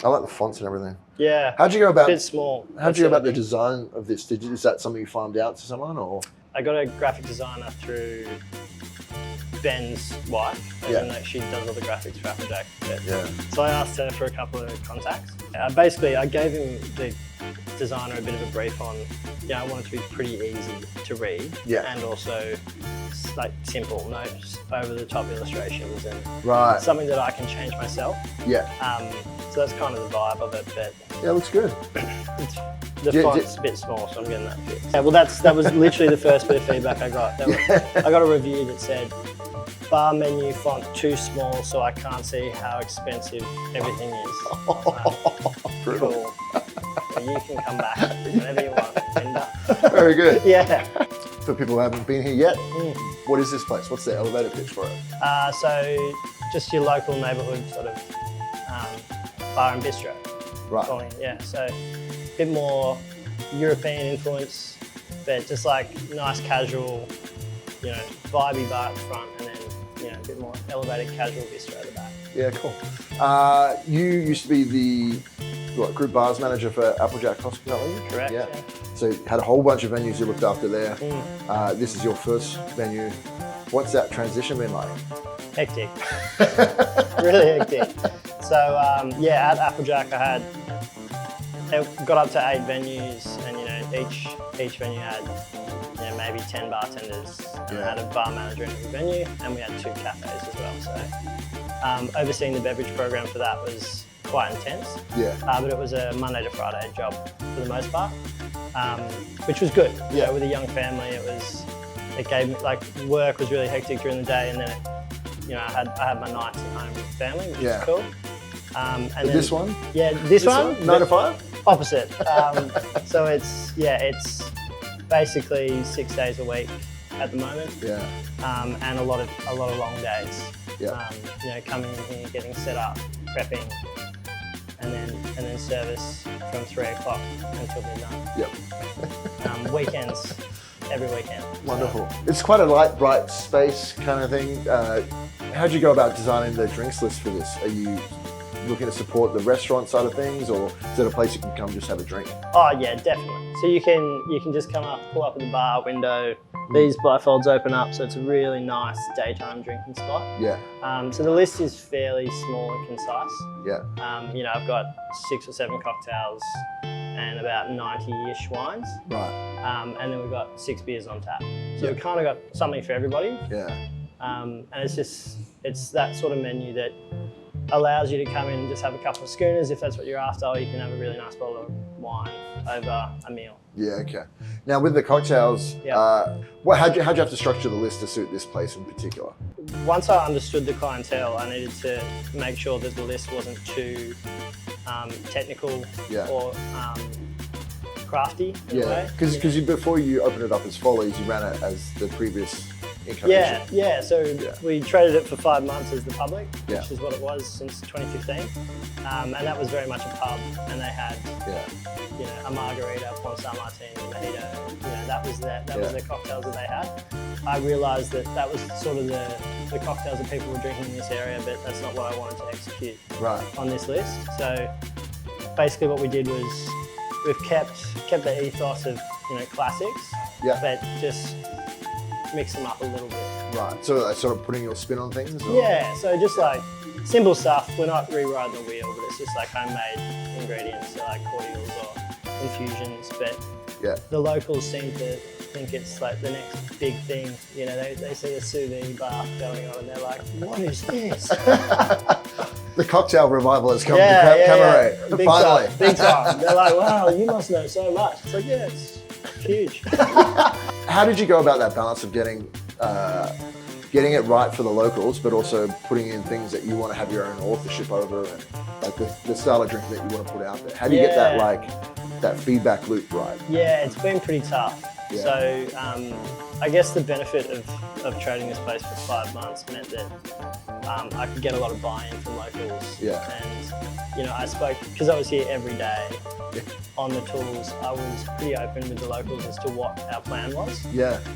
I like the fonts and everything. Yeah. How'd you go about? A bit small. How'd you go about the design of this? Is that something you farmed out to someone, or? I got a graphic designer through Ben's wife, and like she does all the graphics for Applejack. So I asked her for a couple of contacts. Basically, I gave him the designer a bit of a brief on, I want it to be pretty easy to read, and also like simple, no over the top illustrations, and something that I can change myself. So that's kind of the vibe of it. But yeah, it looks good. The font's a bit small, so I'm getting that fixed. Yeah, well, that was literally the first bit of feedback I got. I got a review that said, bar menu font too small, so I can't see how expensive everything is. Brutal. So you can come back whenever you want. Very good. Yeah. For people who haven't been here yet, what is this place? What's the elevator pitch for it? So just your local neighbourhood sort of bar and bistro. Right. Yeah, so a bit more European influence, but just like nice casual, vibey bar at the front, and then a bit more elevated casual bistro at the back. Yeah, cool. You used to be the group bars manager for Applejack Hospitality? Correct. Yeah. So you had a whole bunch of venues you looked after there. This is your first venue. What's that transition been like? Hectic. Really hectic. So at Applejack it got up to 8 venues, and each venue had maybe 10 bartenders. And I had a bar manager in every venue, and we had 2 cafes as well. So overseeing the beverage program for that was quite intense. But it was a Monday to Friday job for the most part, which was good. With a young family, it gave me, like, work was really hectic during the day, and then I had my nights at home with family, which was cool. And then, this one? Yeah, this one? 9 to 5? Opposite. So it's basically 6 days a week at the moment. And a lot of long days. Coming in here, getting set up, prepping, and then service from 3 o'clock until midnight. Weekends, every weekend. Wonderful. It's quite a light, bright space kind of thing. How'd you go about designing the drinks list for this? Are you looking to support the restaurant side of things, or is it a place you can come just have a drink? Oh yeah, definitely. So you can just pull up at the bar window. These bifolds open up, so it's a really nice daytime drinking spot. So the list is fairly small and concise. I've got 6 or 7 cocktails and about 90-ish wines. And then we've got 6 beers on tap. So we've kind of got something for everybody. And it's that sort of menu that allows you to come in and just have a couple of schooners if that's what you're after, or you can have a really nice bottle of wine over a meal. Okay. Now with the cocktails, how'd you have to structure the list to suit this place in particular? Once I understood the clientele, I needed to make sure that the list wasn't too technical or crafty in a way. Because before you opened it up as Follies, you ran it as the previous incarnation. So we traded it for 5 months as the Public, which is what it was since 2015, and that was very much a pub, and they had a margarita, porn star martini, mojito. That was the cocktails that they had. I realised that was sort of the cocktails that people were drinking in this area, but that's not what I wanted to execute on this list. So basically what we did was we've kept the ethos of classics, but just mix them up a little bit. Right, so sort of putting your spin on things? Or? Yeah, so just like simple stuff. We're not rewriting the wheel, but it's just like homemade ingredients, so like cordials or infusions. But the locals seem to think it's like the next big thing. They see the sous vide bath going on and they're like, what is this? The cocktail revival has come to Cabaret, finally. Big time. They're like, wow, you must know so much. It's like, it's huge. How did you go about that balance of getting it right for the locals, but also putting in things that you want to have your own authorship over, and like the style of drink that you want to put out there? How do you get that feedback loop right? Yeah, it's been pretty tough. So I guess the benefit of trading this place for 5 months meant that I could get a lot of buy-in from locals. And I spoke, because I was here every day on the tools, I was pretty open with the locals as to what our plan was.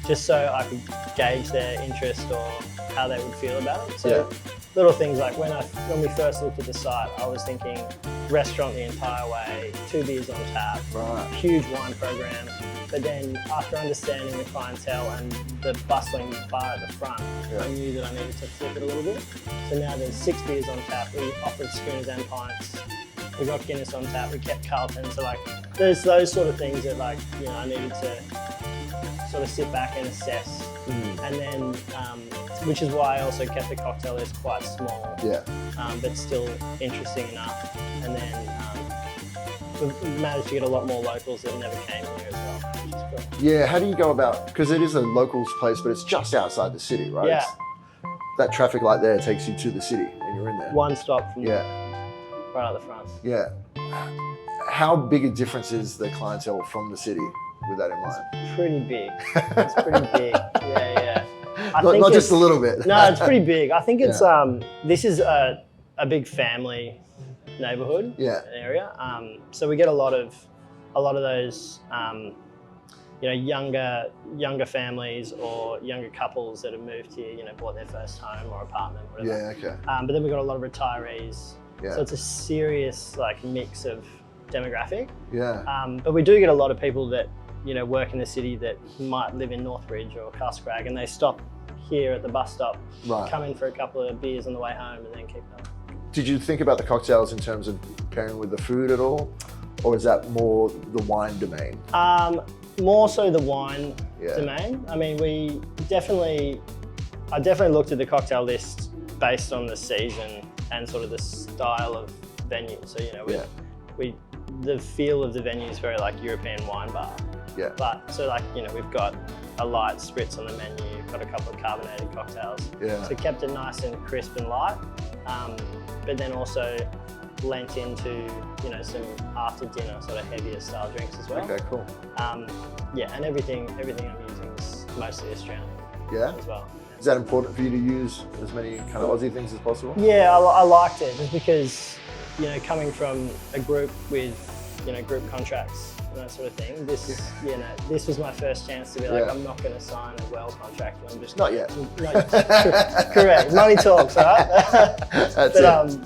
Just so I could gauge their interest or how they would feel about it. So little things like when we first looked at the site, I was thinking restaurant the entire way, 2 beers on tap, Right. huge wine program. But then after understanding the clientele and the bustling bar at the front, I knew that I needed to flip it a little bit. So now there's 6 beers on tap. We offered schooners and pints. We got Guinness on tap. We kept Carlton. So like, there's those sort of things that like, you know, I needed to sort of sit back and assess. And then, which is why I also kept the cocktail list quite small, but still interesting enough. And then we've managed to get a lot more locals that never came here as well, which is cool. Yeah, how do you go about, because it is a locals place, but it's just outside the city, right? Yeah. That traffic light there takes you to the city and you're in there. One stop from Yeah, right at the front. yeah. How big a difference is the clientele from the city with that in mind? Pretty big. It's pretty big. Yeah. Not just a little bit. No, it's pretty big. I think it's this is a big family neighborhood area. So we get a lot of those you know, younger families or younger couples that have moved here, you know, bought their first home or apartment, whatever. Yeah, okay. But then we've got a lot of retirees. Yeah. So it's a serious like mix of demographic. Yeah. But we do get a lot of people that, you know, work in the city that might live in Northbridge or Castle Crag, and they stop here at the bus stop, come in for a couple of beers on the way home and then keep going. Did you think about the cocktails in terms of pairing with the food at all? Or is that more the wine domain? More so the wine domain. I mean, I definitely looked at the cocktail list based on the season and sort of the style of venue. So, you know, the feel of the venue is very like European wine bar. Yeah. But so like, you know, we've got a light spritz on the menu, got a couple of carbonated cocktails. Yeah. So kept it nice and crisp and light, but then also lent into, you know, some after dinner sort of heavier style drinks as well. Okay, cool. Yeah, and everything I'm using is mostly Australian as well. Is that important for you to use as many kind of Aussie things as possible? Yeah, I liked it just because, you know, coming from a group with, you know, group contracts and that sort of thing, you know, this was my first chance to be like, I'm not going to sign a well contract. I'm just Not yet. Correct. Money talks, right? That's it.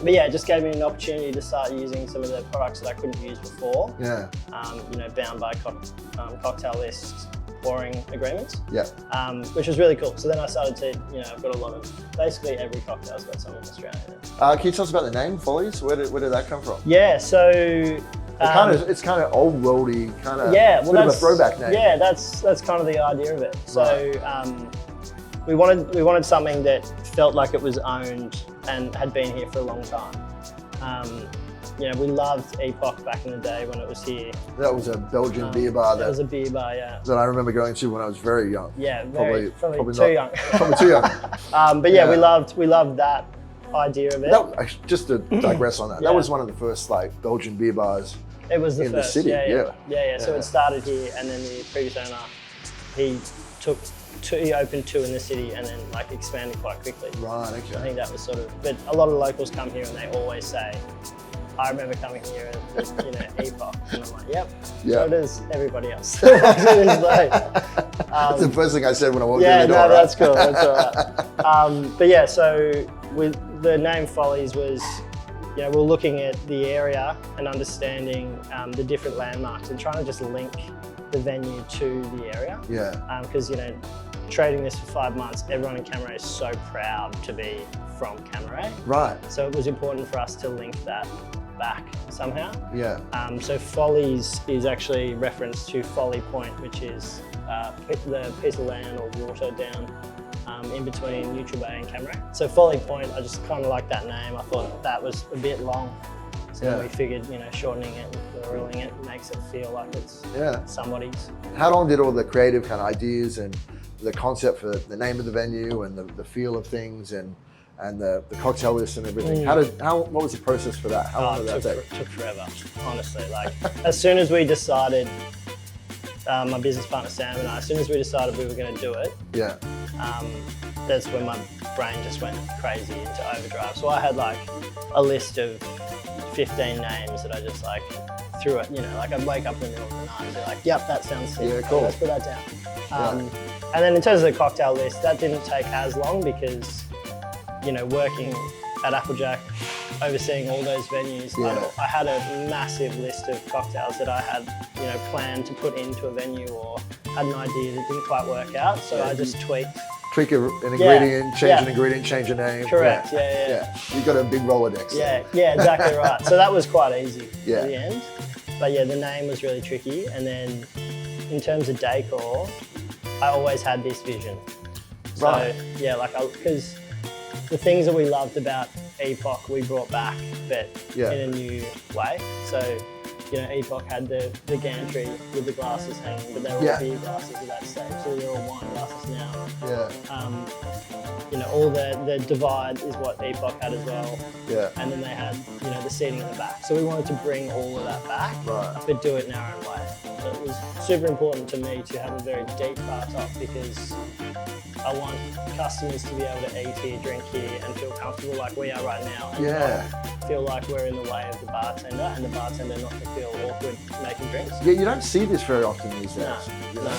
But yeah, it just gave me an opportunity to start using some of the products that I couldn't use before. Yeah. You know, bound by cocktail list pouring agreements. Yeah. Which was really cool. So then I started to, you know, I've got a lot of, basically every cocktail's got something Australian in it. Can you tell us about the name, Follies? Where did that come from? Yeah, so... It's kind of old worldy, kind of bit of a throwback name. Yeah, that's kind of the idea of it. So we wanted something that felt like it was owned and had been here for a long time. You know, we loved Epoch back in the day when it was here. That was a Belgian beer bar. That was a beer bar, yeah. That I remember going to when I was very young. Yeah, probably too young. Probably too young. But yeah, we loved that idea of it. Just to digress on that, that was one of the first like Belgian beer bars. It was the in first, the city. Yeah. So it started here, and then the previous owner, he opened 2 in the city, and then like expanded quite quickly. Right. Okay. I think that was sort of. But a lot of locals come here, and they always say, "I remember coming here and you know Epoch," and I'm like, "Yep." So does everybody else. That's the first thing I said when I walked in the door. Yeah, no, that's cool. That's all right. But yeah, so with the name Follies was. You know, we're looking at the area and understanding the different landmarks and trying to just link the venue to the area. Yeah. Because, you know, trading this for 5 months, everyone in Camaret is so proud to be from Camaret. Right. So it was important for us to link that back somehow. Yeah. So Follies is actually reference to Folly Point, which is the piece of land or water down in between Neutral Bay and Camaret. So Folly Point, I just kind of like that name. I thought that was a bit long. So then we figured, you know, shortening it and pluraling it makes it feel like it's somebody's. How long did all the creative kind of ideas and the concept for the name of the venue and the feel of things and the cocktail list and everything, what was the process for that? How long did that take? It took forever, honestly. Like, as soon as we decided, my business partner Sam and I, as soon as we decided we were going to do it, that's when my brain just went crazy into overdrive. So I had like a list of 15 names that I just like threw it, you know, like I'd wake up in the middle of the night and be like, yep, that sounds sick. Yeah, cool. Let's put that down. And then in terms of the cocktail list, that didn't take as long because you know, working at Applejack, overseeing all those venues, Yeah. I had a massive list of cocktails that I had, you know, planned to put into a venue, or had an idea that didn't quite work out. So I just tweaked. Tweak an ingredient, change yeah. an ingredient, change a name. Correct. Yeah. You got a big Rolodex. Yeah, exactly right. So that was quite easy Yeah. at the end. But yeah, the name was really tricky. And then in terms of decor, I always had this vision. So Right. yeah, like because the things that we loved about Epoch we brought back, but Yeah. in a new way. So you know, Epoch had the gantry with the glasses hanging, but they were Yeah. all beer glasses at that stage, so they're all wine glasses now. Yeah. You know, all the divide is what Epoch had as well. Yeah. And then they had, you know, the seating at the back. So we wanted to bring all of that back, Right. but do it in our own way. So it was super important to me to have a very deep bar top, because I want customers to be able to eat here, drink here, and feel comfortable like we are right now. And Yeah. not feel like we're in the way of the bartender, and the bartender not to feel awkward making drinks. Yeah, you don't see this very often these days. No, you know?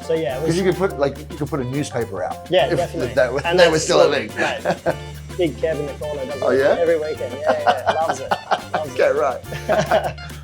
So yeah, it Because was, you could put a newspaper out. yeah, if definitely. That was, And that was that's still a what- thing. mate, Big Kev in the corner does Oh, it yeah? every weekend. Yeah, loves it. Loves Okay, right.